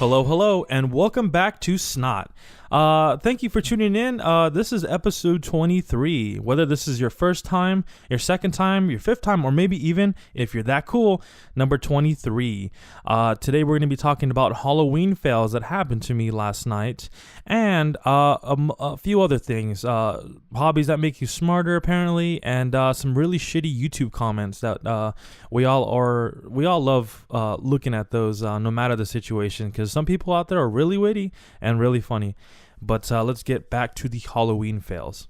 Hello, and welcome back to S.N.O.T. Thank you for tuning in. This is episode 23. Whether this is your first time, your second time, your fifth time, or maybe even, if you're that cool, number 23. Today we're going to be talking about Halloween fails that happened to me last night, and a few other things. Hobbies that make you smarter, apparently, and some really shitty YouTube comments that we all love looking at those, no matter the situation, because some people out there are really witty and really funny. But let's get back to the Halloween fails.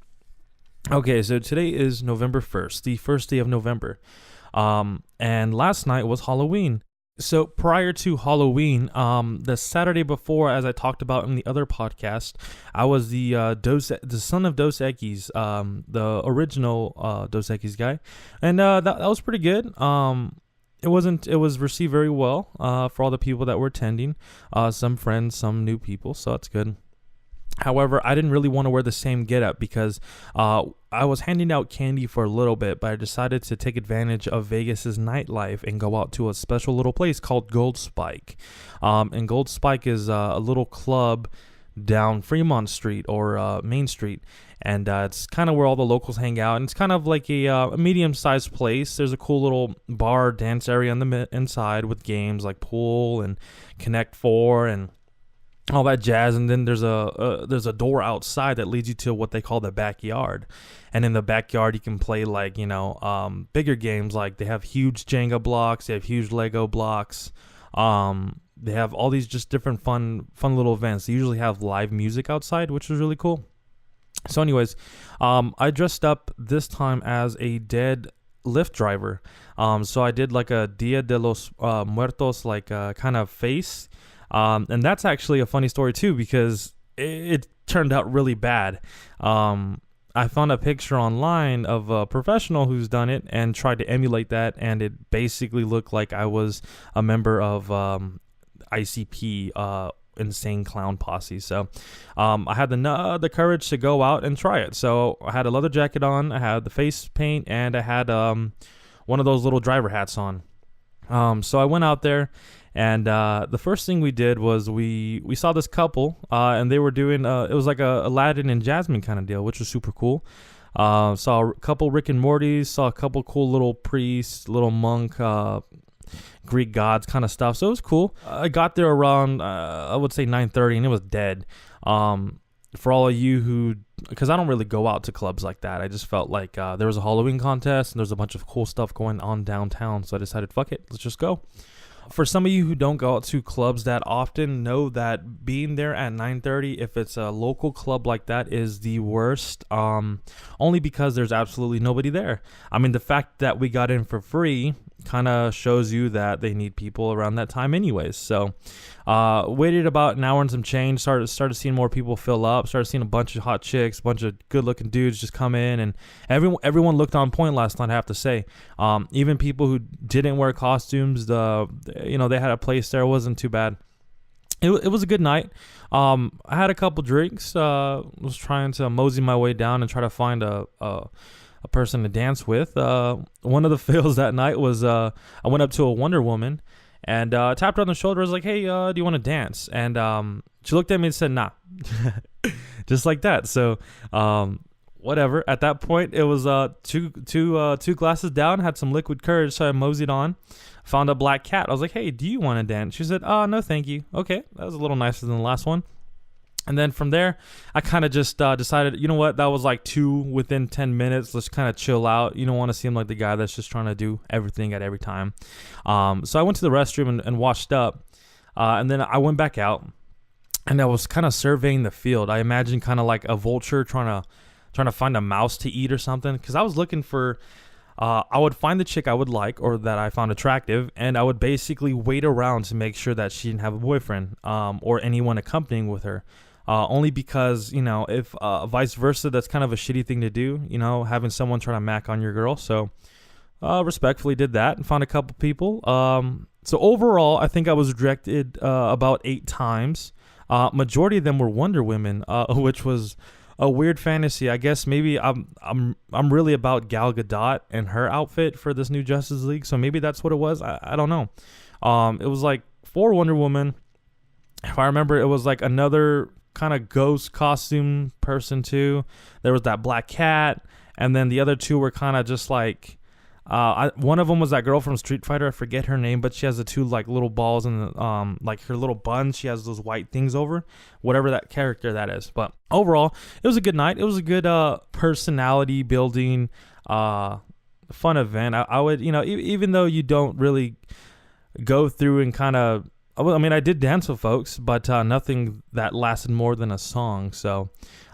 Okay, so today is November 1st, the first day of November. And last night was Halloween. So prior to Halloween, the Saturday before, as I talked about in the other podcast, I was the son of Dos Equis, the original Dos Equis guy. And that was pretty good. It was received very well for all the people that were attending, some friends, some new people, so that's good. However, I didn't really want to wear the same getup because I was handing out candy for a little bit, but I decided to take advantage of Vegas's nightlife and go out to a special little place called Gold Spike. And Gold Spike is a little club down Fremont Street or Main Street. And it's kind of where all the locals hang out. And it's kind of like a medium-sized place. There's a cool little bar dance area on the inside with games like pool and Connect 4 and all that jazz. And then there's a door outside that leads you to what they call the backyard. And in the backyard, you can play like, bigger games. Like they have huge Jenga blocks. They have huge Lego blocks. They have all these just different fun little events. They usually have live music outside, which is really cool. So anyways, I dressed up this time as a dead Lyft driver. So I did like a Dia de los Muertos, like kind of face. And that's actually a funny story too, because it turned out really bad. I found a picture online of a professional who's done it and tried to emulate that. And it basically looked like I was a member of ICP, Insane Clown Posse. So I had the courage to go out and try it. So I had a leather jacket on, I had the face paint, and I had one of those little driver hats on. So I went out there, and the first thing we did was we saw this couple, and they were doing it was like a Aladdin and Jasmine kind of deal, which was super cool. Saw a couple Rick and Mortys, saw a couple cool little priests, little monk, Greek gods kind of stuff. So it was cool. I got there around, I would say 9:30, and it was dead. For all of you who, because I don't really go out to clubs like that. I just felt like there was a Halloween contest, and there's a bunch of cool stuff going on downtown. So I decided, fuck it, let's just go. For some of you who don't go out to clubs that often, know that being there at 9:30, if it's a local club like that, is the worst. Only because there's absolutely nobody there. I mean, the fact that we got in for free kind of shows you that they need people around that time anyways. So waited about an hour and some change, started seeing more people fill up, started seeing a bunch of hot chicks, a bunch of good looking dudes just come in, and everyone looked on point last night, I have to say. Even people who didn't wear costumes, they had a place there. It wasn't too bad. It was a good night. I had a couple drinks, was trying to mosey my way down and try to find a person to dance with. One of the fails that night was I went up to a Wonder Woman and tapped her on the shoulder. I was like, hey, do you want to dance? And she looked at me and said, nah. Just like that. So whatever. At that point, it was two glasses down, had some liquid courage, so I moseyed on. Found a black cat. I was like, hey, do you want to dance? She said, no, thank you. Okay, that was a little nicer than the last one. And then from there, I kind of just decided, you know what, that was like 2 within 10 minutes. Let's kind of chill out. You don't want to seem like the guy that's just trying to do everything at every time. So I went to the restroom and washed up. And then I went back out, and I was kind of surveying the field. I imagine kind of like a vulture trying to find a mouse to eat or something. Because I was looking for, I would find the chick I would like or that I found attractive, and I would basically wait around to make sure that she didn't have a boyfriend or anyone accompanying with her. Only because, if vice versa, that's kind of a shitty thing to do, having someone try to mac on your girl. So respectfully did that and found a couple people. So overall, I think I was rejected about 8 times. Majority of them were Wonder Women, which was a weird fantasy. I guess maybe I'm really about Gal Gadot and her outfit for this new Justice League. So maybe that's what it was. I don't know. It was like 4 Wonder Woman, if I remember, it was like another kind of ghost costume person too. There was that black cat, and then the other two were kind of just like, one of them was that girl from Street Fighter. I forget her name, but she has the two like little balls and like her little bun. She has those white things over, whatever that character that is. But overall, it was a good night. It was a good personality building, fun event. I would, even though you don't really go through and kind of, I mean, I did dance with folks, but nothing that lasted more than a song. So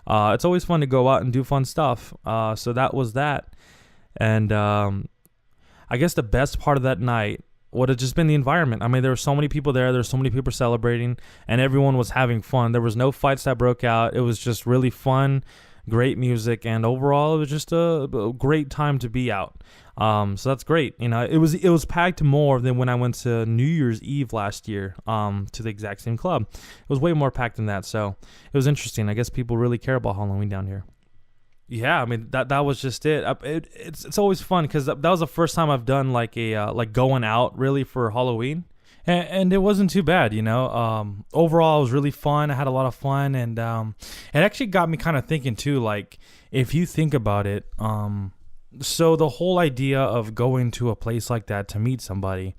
it's always fun to go out and do fun stuff. So that was that. And I guess the best part of that night would have just been the environment. I mean, there were so many people there. There were so many people celebrating, and everyone was having fun. There was no fights that broke out. It was just really fun, great music, and overall, it was just a great time to be out. So that's great. It was packed more than when I went to New Year's Eve last year to the exact same club. It was way more packed than that, so it was interesting. I guess people really care about Halloween down here. Yeah, I mean that was just it. It's always fun because that was the first time I've done like a like going out really for Halloween, and it wasn't too bad. Overall it was really fun. I had a lot of fun, and it actually got me kind of thinking too. Like if you think about it, so the whole idea of going to a place like that to meet somebody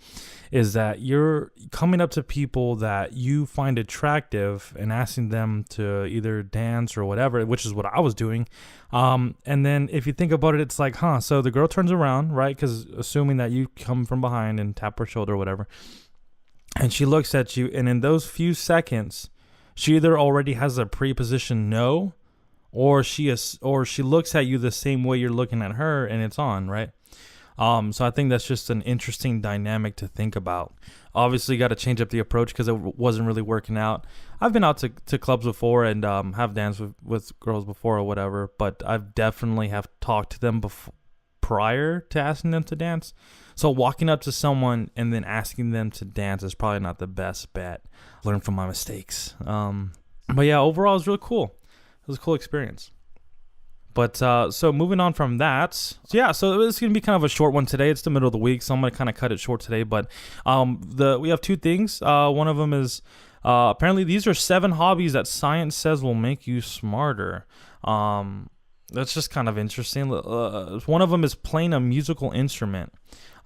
is that you're coming up to people that you find attractive and asking them to either dance or whatever, which is what I was doing. And then if you think about it, it's like, so the girl turns around, right? Because assuming that you come from behind and tap her shoulder or whatever, and she looks at you, and in those few seconds, she either already has a prepositioned no, or she looks at you the same way you're looking at her, and it's on, right? So I think that's just an interesting dynamic to think about. Obviously, got to change up the approach because it wasn't really working out. I've been out to clubs before and have danced with girls before or whatever, but I've definitely have talked to them prior to asking them to dance. So walking up to someone and then asking them to dance is probably not the best bet. Learn from my mistakes. But yeah, overall, it was really cool. It was a cool experience. But so moving on from that, so it's going to be kind of a short one today. It's the middle of the week, so I'm going to kind of cut it short today. But we have two things. One of them is apparently these are 7 hobbies that science says will make you smarter. That's just kind of interesting. One of them is playing a musical instrument.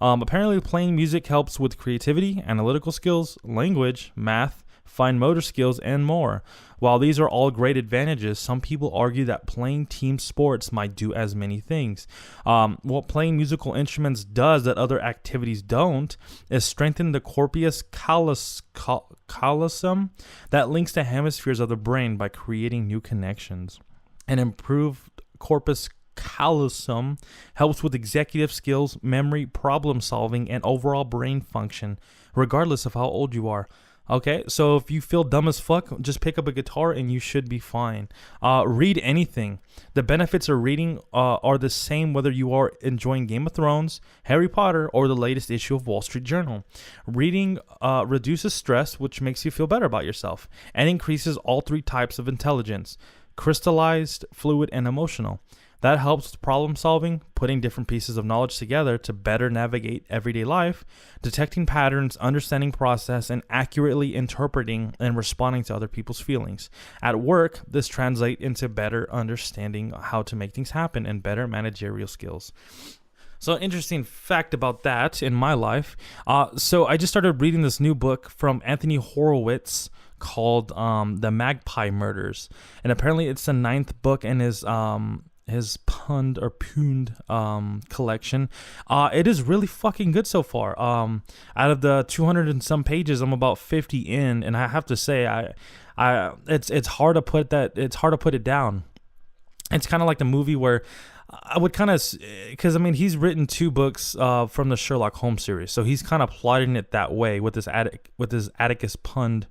Apparently playing music helps with creativity, analytical skills, language, math, fine motor skills, and more. While these are all great advantages, some people argue that playing team sports might do as many things. What playing musical instruments does that other activities don't is strengthen the corpus callosum that links the hemispheres of the brain by creating new connections. An improved corpus callosum helps with executive skills, memory, problem solving, and overall brain function, regardless of how old you are. Okay, so if you feel dumb as fuck, just pick up a guitar and you should be fine. Read anything. The benefits of reading are the same whether you are enjoying Game of Thrones, Harry Potter, or the latest issue of Wall Street Journal. Reading reduces stress, which makes you feel better about yourself, and increases all 3 types of intelligence: crystallized, fluid, and emotional. That helps with problem solving, putting different pieces of knowledge together to better navigate everyday life, detecting patterns, understanding process, and accurately interpreting and responding to other people's feelings. At work, this translates into better understanding how to make things happen and better managerial skills. So interesting fact about that in my life. So I just started reading this new book from Anthony Horowitz called The Magpie Murders. And apparently it's the 9th book in his Pund collection. It is really fucking good so far. Out of the 200 and some pages, I'm about 50 in, and I have to say, it's hard to put it down. It's kind of like the movie where I would kind of, because I mean he's written 2 books from the Sherlock Holmes series, so he's kind of plotting it that way with this Atticus Pund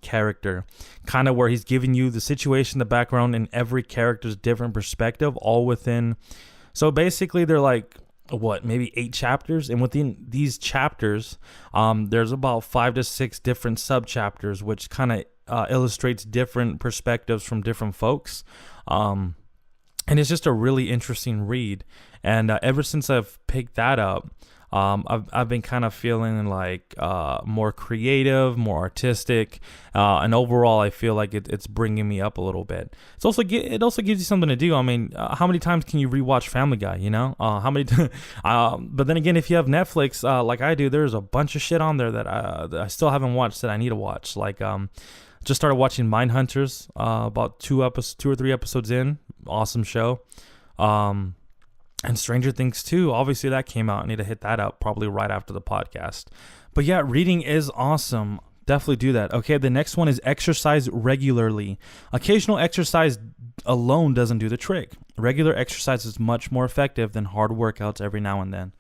character, kind of where he's giving you the situation, the background, and every character's different perspective, all within. So basically, they're like maybe 8 chapters, and within these chapters, there's about 5 to 6 different sub chapters, which kind of illustrates different perspectives from different folks. And it's just a really interesting read. And ever since I've picked that up, I've been kind of feeling like more creative, more artistic, and overall I feel like it's bringing me up a little bit. It also gives you something to do. I mean, how many times can you rewatch Family Guy? You know, how many? But then again, if you have Netflix, like I do, there's a bunch of shit on there that I still haven't watched that I need to watch. Like just started watching Mindhunters about 2 or 3 episodes in. Awesome show. And Stranger Things 2, obviously that came out. I need to hit that up probably right after the podcast. But yeah, reading is awesome. Definitely do that. Okay, the next one is exercise regularly. Occasional exercise alone doesn't do the trick. Regular exercise is much more effective than hard workouts every now and then.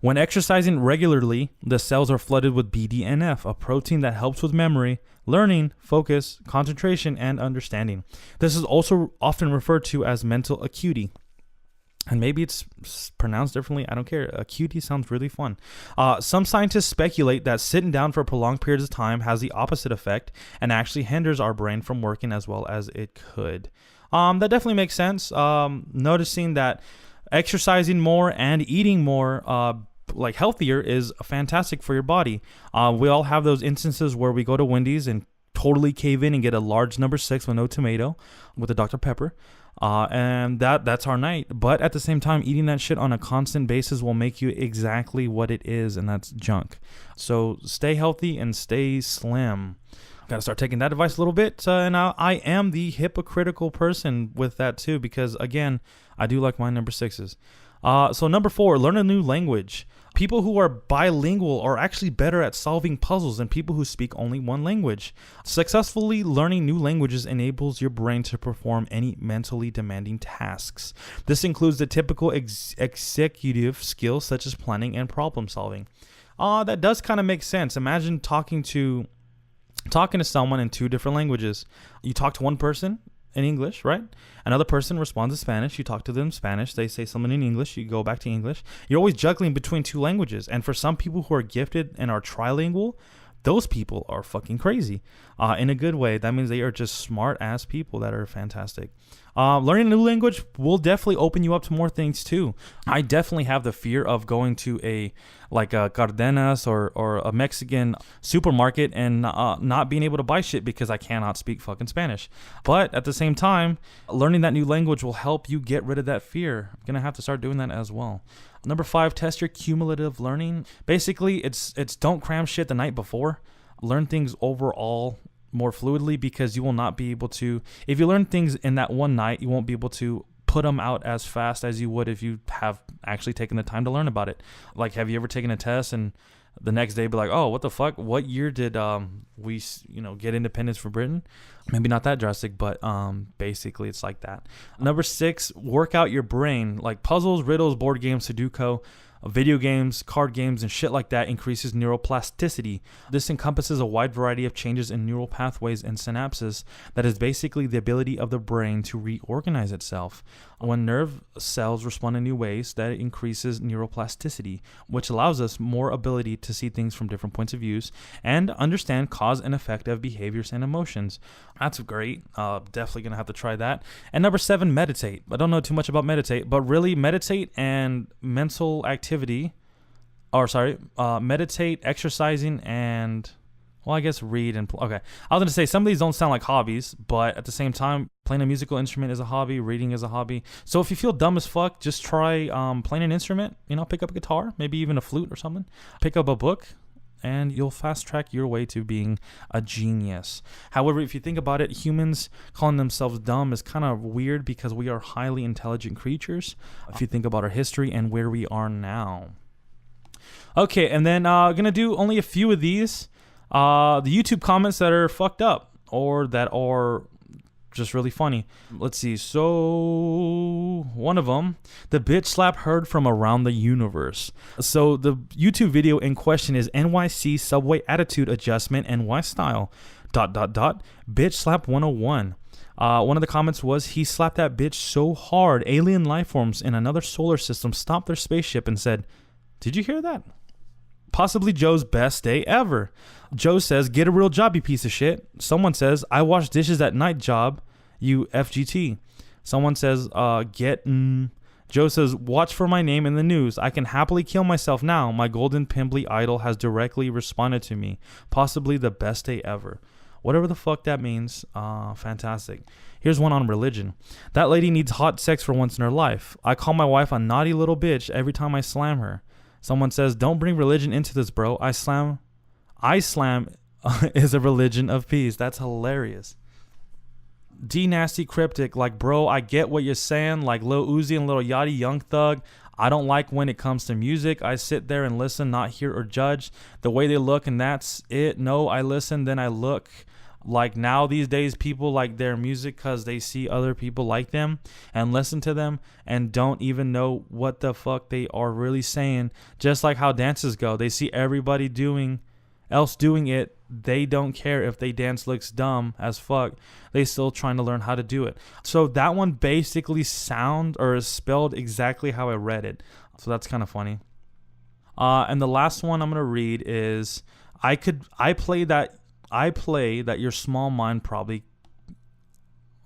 When exercising regularly, the cells are flooded with BDNF, a protein that helps with memory, learning, focus, concentration, and understanding. This is also often referred to as mental acuity. And maybe it's pronounced differently. I don't care. Acuity sounds really fun. Some scientists speculate that sitting down for prolonged periods of time has the opposite effect and actually hinders our brain from working as well as it could. That definitely makes sense. Noticing that exercising more and eating more, like healthier, is fantastic for your body. We all have those instances where we go to Wendy's and totally cave in and get a large number 6 with no tomato with a Dr. Pepper. And that's our night. But at the same time, eating that shit on a constant basis will make you exactly what it is, and that's junk. So stay healthy and stay slim. Got to start taking that advice a little bit. And I am the hypocritical person with that too, because again, I do like my number 6s. So number 4, learn a new language. People who are bilingual are actually better at solving puzzles than people who speak only one language. Successfully learning new languages enables your brain to perform any mentally demanding tasks. This includes the typical executive skills such as planning and problem solving. That does kind of make sense. Imagine talking to someone in 2 different languages. You talk to one person in English, right? Another person responds in Spanish. You talk to them in Spanish. They say something in English. You go back to English. You're always juggling between 2 languages. And for some people who are gifted and are trilingual, those people are fucking crazy. In a good way. That means they are just smart ass people that are fantastic. Learning a new language will definitely open you up to more things too. I definitely have the fear of going to a Cardenas or a Mexican supermarket and not being able to buy shit because I cannot speak fucking Spanish. But at the same time, learning that new language will help you get rid of that fear. I'm gonna have to start doing that as well. Number 5, test your cumulative learning. Basically, it's don't cram shit the night before. Learn things overall more fluidly, because you will not be able to, if you learn things in that one night, you won't be able to put them out as fast as you would if you have actually taken the time to learn about it. Like, have you ever taken a test and the next day be like, oh, what the fuck? What year did we get independence from Britain? Maybe not that drastic, but basically it's like that. Number 6, work out your brain. Like puzzles, riddles, board games, Sudoku, video games, card games, and shit like that increases neuroplasticity. This encompasses a wide variety of changes in neural pathways and synapses that is basically the ability of the brain to reorganize itself. When nerve cells respond in new ways, that increases neuroplasticity, which allows us more ability to see things from different points of views and understand cause and effect of behaviors and emotions. That's great. Definitely going to have to try that. And number 7, meditate. I don't know too much about meditate, but really meditate and mental activity, meditate, exercising, and, well, I guess read and, okay. I was going to say some of these don't sound like hobbies, but at the same time, playing a musical instrument is a hobby, reading is a hobby. So if you feel dumb as fuck, just try playing an instrument, pick up a guitar, maybe even a flute or something. Pick up a book, and you'll fast track your way to being a genius. However, if you think about it, humans calling themselves dumb is kind of weird because we are highly intelligent creatures. If you think about our history and where we are now. Okay, and then going to do only a few of these. The YouTube comments that are fucked up or that are just really funny. Let's see. So one of them, the bitch slap heard from around the universe. So the YouTube video in question is NYC subway attitude adjustment NY style ... bitch slap 101. One of the comments was, he slapped that bitch so hard alien life forms in another solar system stopped their spaceship and said, did you hear that? Possibly Joe's best day ever. Joe says, get a real job, you piece of shit. Someone says, I wash dishes at night, job, you FGT. Someone says, Joe says, watch for my name in the news. I can happily kill myself now. My golden pimply idol has directly responded to me. Possibly the best day ever. Whatever the fuck that means. Fantastic. Here's one on religion. That lady needs hot sex for once in her life. I call my wife a naughty little bitch every time I slam her. Someone says, don't bring religion into this, bro. I slam is a religion of peace. That's hilarious. D Nasty Cryptic, like, bro, I get what you're saying, like Lil Uzi and Lil Yachty, Young Thug. I don't like when it comes to music. I sit there and listen, not hear or judge the way they look, and that's it. No, I listen, then I look. Like, now these days, people like their music because they see other people like them and listen to them and don't even know what the fuck they are really saying. Just like how dances go. They see everybody doing it. They don't care if they dance looks dumb as fuck. They still trying to learn how to do it. So that one basically is spelled exactly how I read it. So that's kind of funny. And the last one I'm gonna read is I play that your small mind probably.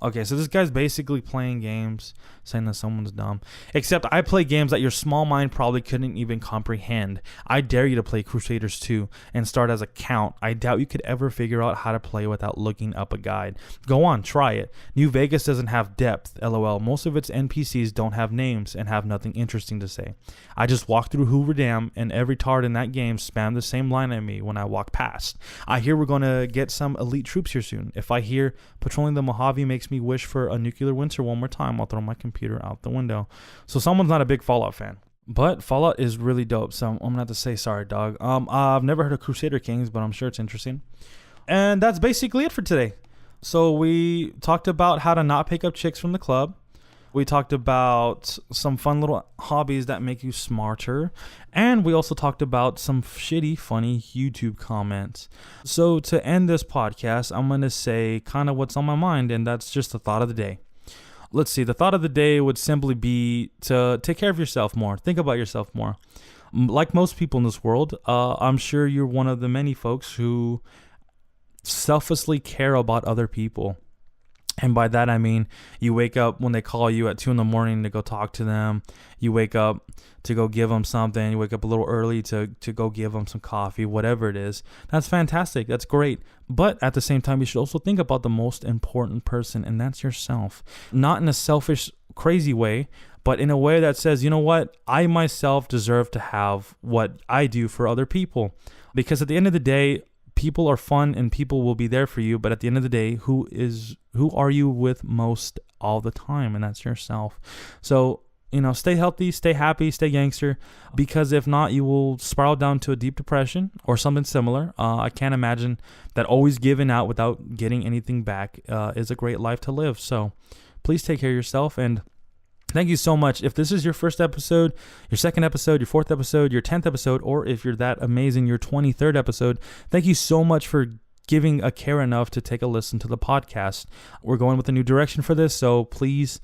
Okay, so this guy's basically playing games, saying that someone's dumb. Except I play games that your small mind probably couldn't even comprehend. I dare you to play Crusaders 2 and start as a count. I doubt you could ever figure out how to play without looking up a guide. Go on, try it. New Vegas doesn't have depth, lol. Most of its NPCs don't have names and have nothing interesting to say. I just walk through Hoover Dam and every tard in that game spam the same line at me when I walk past. I hear we're going to get some elite troops here soon. If I hear patrolling the Mojave makes me wish for a nuclear winter one more time, I'll throw my computer out the window. So someone's not a big Fallout fan, but Fallout is really dope, so I'm gonna have to say sorry, dog. I've never heard of Crusader Kings, but I'm sure it's interesting. And that's basically it for today. So we talked about how to not pick up chicks from the club. We talked about some fun little hobbies that make you smarter. And we also talked about some shitty, funny YouTube comments. So to end this podcast, I'm going to say kind of what's on my mind, and that's just the thought of the day. Let's see. The thought of the day would simply be to take care of yourself more. Think about yourself more. Like most people in this world, I'm sure you're one of the many folks who selflessly care about other people. And by that, I mean, you wake up when they call you at 2 a.m. to go talk to them. You wake up to go give them something. You wake up a little early to go give them some coffee, whatever it is. That's fantastic. That's great. But at the same time, you should also think about the most important person, and that's yourself. Not in a selfish, crazy way, but in a way that says, you know what? I myself deserve to have what I do for other people. Because at the end of the day, people are fun and people will be there for you, but at the end of the day, who are you with most all the time? And that's yourself. So, stay healthy, stay happy, stay gangster, because if not, you will spiral down to a deep depression or something similar. I can't imagine that always giving out without getting anything back is a great life to live. So please take care of yourself, and thank you so much. If this is your first episode, your second episode, your fourth episode, your 10th episode, or if you're that amazing, your 23rd episode, thank you so much for giving a care enough to take a listen to the podcast. We're going with a new direction for this, so please,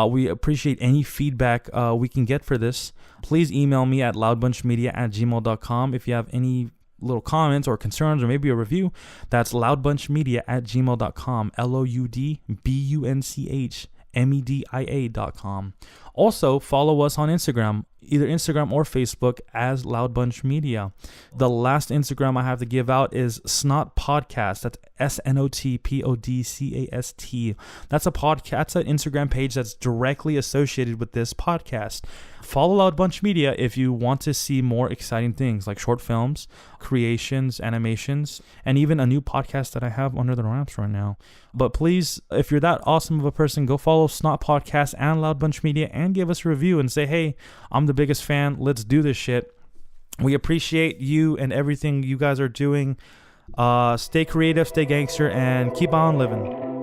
we appreciate any feedback we can get for this. Please email me at loudbunchmedia@gmail.com if you have any little comments or concerns or maybe a review. That's loudbunchmedia@gmail.com, loudbunchmedia.com. Also, follow us on Instagram, either Instagram or Facebook as LoudBunchMedia. The last Instagram I have to give out is S.N.O.T Podcast. That's S.N.O.T Podcast. That's a podcast. That's an Instagram page that's directly associated with this podcast. Follow LoudBunchMedia if you want to see more exciting things like short films, creations, animations, and even a new podcast that I have under the wraps right now. But please, if you're that awesome of a person, go follow S.N.O.T Podcast and LoudBunchMedia and give us a review and say, hey, I'm the biggest fan. Let's do this shit. We appreciate you and everything you guys are doing. Stay creative, stay gangster, and keep on living.